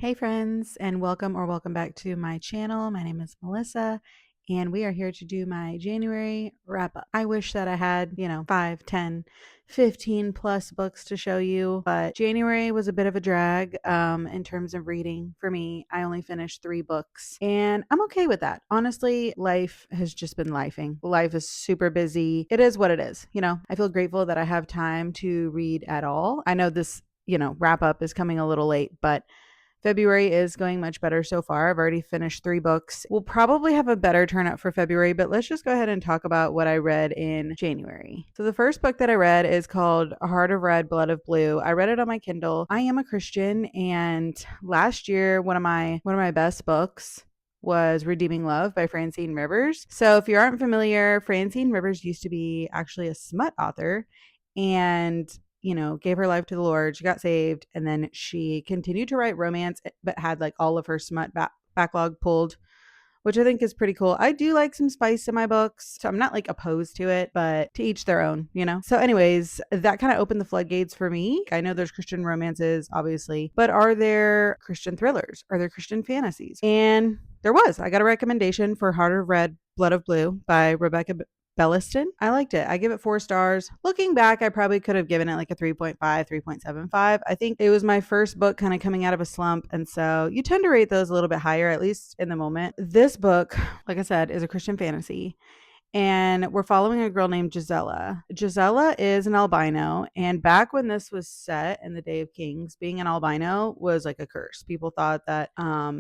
Hey friends, and welcome back to my channel. My name is Melissa, and we are here to do my January wrap up. I wish that I had, 5, 10, 15 plus books to show you, but January was a bit of a drag in terms of reading for me. I only finished 3 books, and I'm okay with that. Honestly, life has just been lifing. Life is super busy. It is what it is. I feel grateful that I have time to read at all. I know this wrap up is coming a little late, but February is going much better so far. I've already finished 3 books. We'll probably have a better turnout for February, but let's just go ahead and talk about what I read in January. So the first book that I read is called Heart of Red, Blood of Blue. I read it on my Kindle. I am a Christian, and last year one of my best books was Redeeming Love by Francine Rivers. So if you aren't familiar, Francine Rivers used to be actually a smut author, and gave her life to the Lord. She got saved, and then she continued to write romance, but had like all of her smut backlog pulled, which I think is pretty cool. I do like some spice in my books, so I'm not like opposed to it, but to each their own. So, anyways, that kind of opened the floodgates for me. I know there's Christian romances, obviously, but are there Christian thrillers? Are there Christian fantasies? And I got a recommendation for Heart of Red, Blood of Blue by Rebecca Belliston. I liked it. I give it 4 stars. Looking back, I probably could have given it like a 3.5, 3.75. I think it was my first book kind of coming out of a slump. And so you tend to rate those a little bit higher, at least in the moment. This book, like I said, is a Christian fantasy, and we're following a girl named Gisela. Gisela is an albino, and back when this was set in the Day of Kings, being an albino was like a curse. People thought that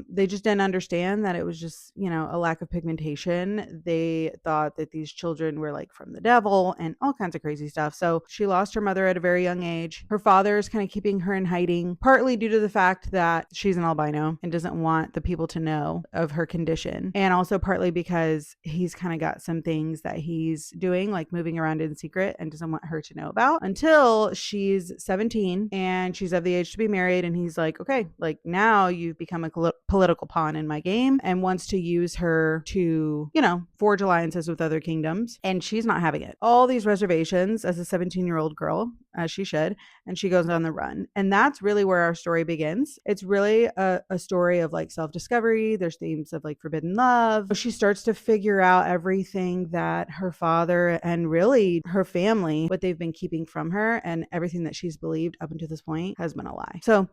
they just didn't understand that it was just, a lack of pigmentation. They thought that these children were like from the devil and all kinds of crazy stuff. So she lost her mother at a very young age. Her father is kind of keeping her in hiding, partly due to the fact that she's an albino and doesn't want the people to know of her condition, and also partly because he's kind of got some things that he's doing, like moving around in secret, and doesn't want her to know about until she's 17 and she's of the age to be married. And he's like, okay, like now you've become a political pawn in my game, and wants to use her to, forge alliances with other kingdoms. And she's not having it. All these reservations as a 17-year-old girl, as she should, and she goes on the run. And that's really where our story begins. It's really a story of like self-discovery. There's themes of like forbidden love. She starts to figure out everything that her father and really her family, what they've been keeping from her, and everything that she's believed up until this point has been a lie. So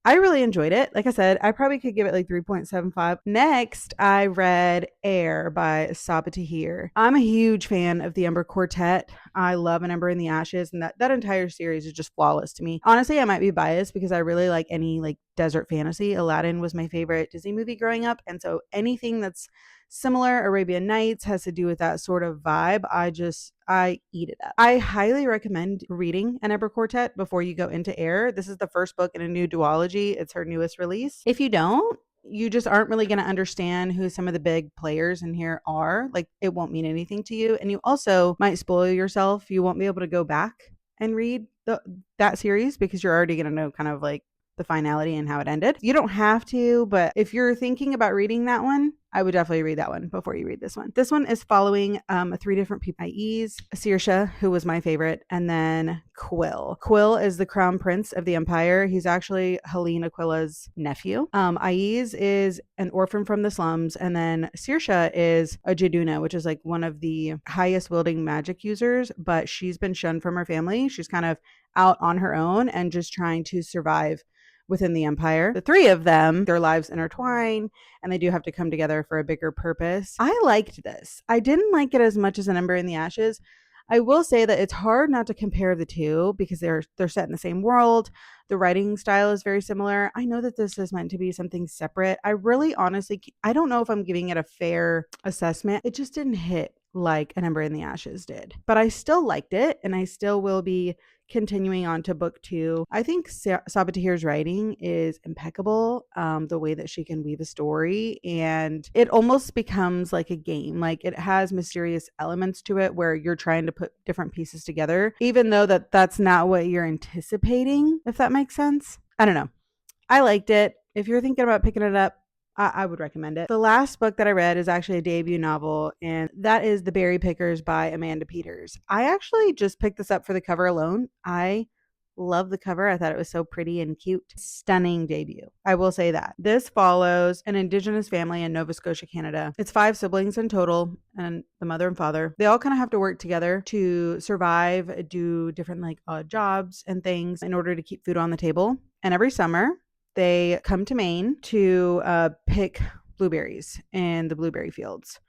I really enjoyed it. Like I said, I probably could give it like 3.75. Next, I read Air by Sabaa Tahir. I'm a huge fan of the Ember Quartet. I love An Ember in the Ashes, and that entire series is just flawless to me. Honestly, I might be biased because I really like any like desert fantasy. Aladdin was my favorite Disney movie growing up, and so anything that's similar, Arabian Nights, has to do with that sort of vibe. I eat it up. I highly recommend reading An Ember Quartet before you go into Air. This is the first book in a new duology. It's her newest release. If you don't, you just aren't really going to understand who some of the big players in here are. Like, it won't mean anything to you. And you also might spoil yourself. You won't be able to go back and read that series because you're already going to know kind of like the finality and how it ended. You don't have to, but if you're thinking about reading that one, I would definitely read that one before you read this one. This one is following 3 different people. Aes, Saoirse, who was my favorite, and then Quill. Quill is the crown prince of the empire. He's actually Helene Aquila's nephew. Aes is an orphan from the slums, and then Saoirse is a Jaduna, which is like one of the highest wielding magic users, but she's been shunned from her family. She's kind of out on her own and just trying to survive within the empire. The 3 of them, their lives intertwine, and they do have to come together for a bigger purpose. I liked this. I didn't like it as much as An Ember in the Ashes. I will say that it's hard not to compare the two because they're set in the same world. The writing style is very similar. I know that this is meant to be something separate. I really honestly, I don't know if I'm giving it a fair assessment. It just didn't hit like An Ember in the Ashes did. But I still liked it, and I still will be continuing on to book 2. I think Sabaa Tahir's writing is impeccable. The way that she can weave a story, and it almost becomes like a game. Like, it has mysterious elements to it where you're trying to put different pieces together, even though that's not what you're anticipating, if that makes sense. I don't know. I liked it. If you're thinking about picking it up, I would recommend it. The last book that I read is actually a debut novel, and that is The Berry Pickers by Amanda Peters. I actually just picked this up for the cover alone. I Love the cover. I thought it was so pretty and cute. Stunning debut. I will say that. This follows an Indigenous family in Nova Scotia, Canada. It's 5 siblings in total, and the mother and father. They all kind of have to work together to survive, do different like odd jobs and things in order to keep food on the table. And every summer, they come to Maine to pick blueberries in the blueberry fields.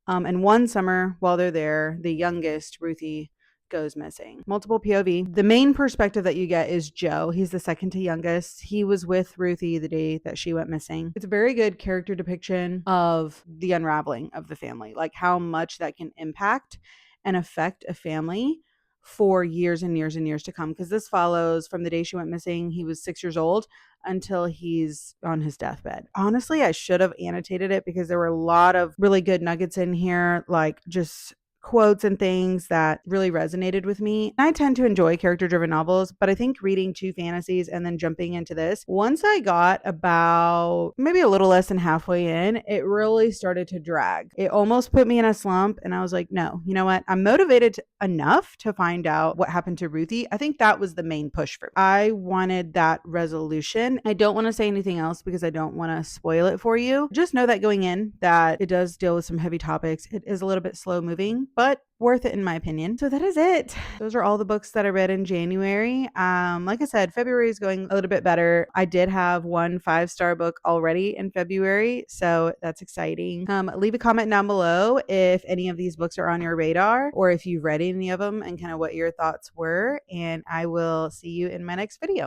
And one summer while they're there, the youngest, Ruthie, goes missing. Multiple POV. The main perspective that you get is Joe. He's the second to youngest. He was with Ruthie the day that she went missing. It's a very good character depiction of the unraveling of the family, like how much that can impact and affect a family for years and years and years to come. Because this follows from the day she went missing, he was 6 years old, until he's on his deathbed. Honestly, I should have annotated it because there were a lot of really good nuggets in here, like just quotes and things that really resonated with me. I tend to enjoy character-driven novels, but I think reading 2 fantasies and then jumping into this, once I got about maybe a little less than halfway in, it really started to drag. It almost put me in a slump, and I was like, no, you know what? I'm motivated enough to find out what happened to Ruthie. I think that was the main push for me. I wanted that resolution. I don't want to say anything else because I don't want to spoil it for you. Just know that going in, that it does deal with some heavy topics. It is a little bit slow moving, but worth it in my opinion. So that is it. Those are all the books that I read in January. Like I said, February is going a little bit better. I did have one 5-star book already in February, so that's exciting. Leave a comment down below if any of these books are on your radar or if you've read any of them and kind of what your thoughts were, and I will see you in my next video.